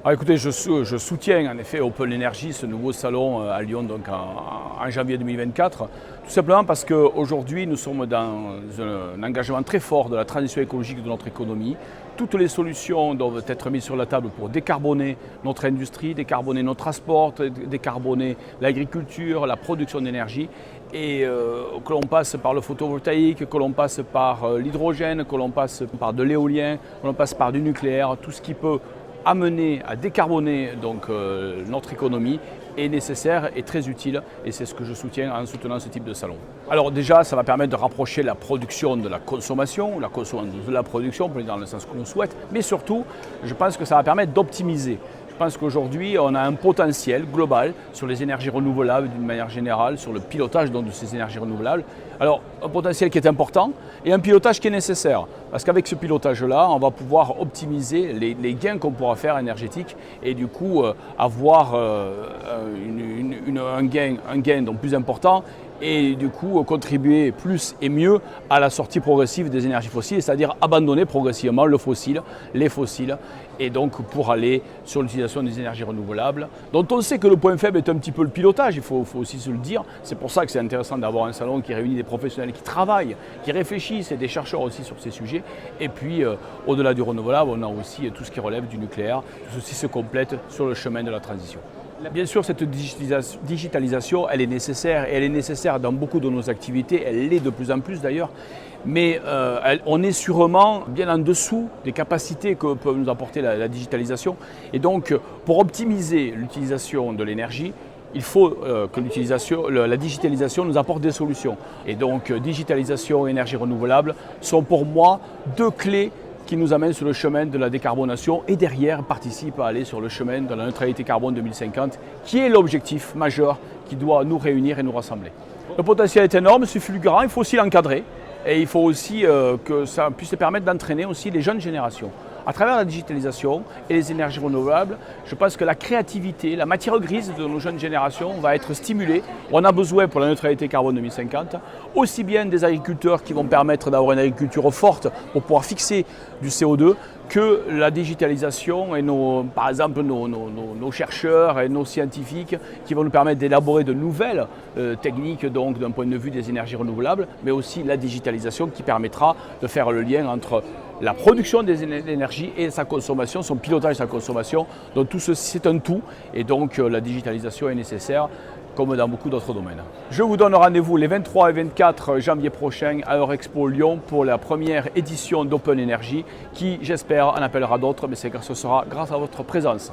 Alors écoutez, je soutiens en effet Open Energy, ce nouveau salon à Lyon donc en janvier 2024, tout simplement parce qu'aujourd'hui nous sommes dans un engagement très fort de la transition écologique de notre économie. Toutes les solutions doivent être mises sur la table pour décarboner notre industrie, décarboner nos transports, décarboner l'agriculture, la production d'énergie. Et que l'on passe par le photovoltaïque, que l'on passe par l'hydrogène, que l'on passe par de l'éolien, que l'on passe par du nucléaire, tout ce qui peut amener à décarboner donc, notre économie est nécessaire et très utile, et c'est ce que je soutiens en soutenant ce type de salon. Alors déjà, ça va permettre de rapprocher la production de la consommation de la production, pour aller dans le sens que l'on souhaite, mais surtout, je pense que ça va permettre d'optimiser. Je pense qu'aujourd'hui, on a un potentiel global sur les énergies renouvelables d'une manière générale, sur le pilotage donc, de ces énergies renouvelables. Alors, un potentiel qui est important et un pilotage qui est nécessaire. Parce qu'avec ce pilotage-là, on va pouvoir optimiser les gains qu'on pourra faire énergétiques et du coup avoir un gain donc plus important et du coup contribuer plus et mieux à la sortie progressive des énergies fossiles, c'est-à-dire abandonner progressivement les fossiles, et donc pour aller sur l'utilisation des énergies renouvelables, dont on sait que le point faible est un petit peu le pilotage, il faut aussi se le dire. C'est pour ça que c'est intéressant d'avoir un salon qui réunit des professionnels qui travaillent, qui réfléchissent, et des chercheurs aussi sur ces sujets. Et puis au-delà du renouvelable, on a aussi tout ce qui relève du nucléaire, tout ceci se complète sur le chemin de la transition. Bien sûr, cette digitalisation, elle est nécessaire, et elle est nécessaire dans beaucoup de nos activités, elle l'est de plus en plus d'ailleurs, mais on est sûrement bien en dessous des capacités que peut nous apporter la digitalisation. Et donc, pour optimiser l'utilisation de l'énergie, il faut que la digitalisation nous apporte des solutions. Et donc, digitalisation et énergie renouvelable sont pour moi deux clés qui nous amène sur le chemin de la décarbonation et derrière participe à aller sur le chemin de la neutralité carbone 2050, qui est l'objectif majeur qui doit nous réunir et nous rassembler. Le potentiel est énorme, c'est fulgurant, il faut aussi l'encadrer et il faut aussi que ça puisse permettre d'entraîner aussi les jeunes générations. À travers la digitalisation et les énergies renouvelables, je pense que la créativité, la matière grise de nos jeunes générations va être stimulée. On a besoin pour la neutralité carbone 2050, aussi bien des agriculteurs qui vont permettre d'avoir une agriculture forte pour pouvoir fixer du CO2, que la digitalisation et par exemple nos chercheurs et nos scientifiques qui vont nous permettre d'élaborer de nouvelles techniques donc d'un point de vue des énergies renouvelables, mais aussi la digitalisation qui permettra de faire le lien entre la production des énergies et sa consommation, son pilotage de sa consommation. Donc tout ceci c'est un tout, et donc la digitalisation est nécessaire comme dans beaucoup d'autres domaines. Je vous donne rendez-vous les 23 et 24 janvier prochains à Eurexpo Lyon pour la première édition d'Open Energy qui, j'espère, en appellera d'autres, mais ce sera grâce à votre présence.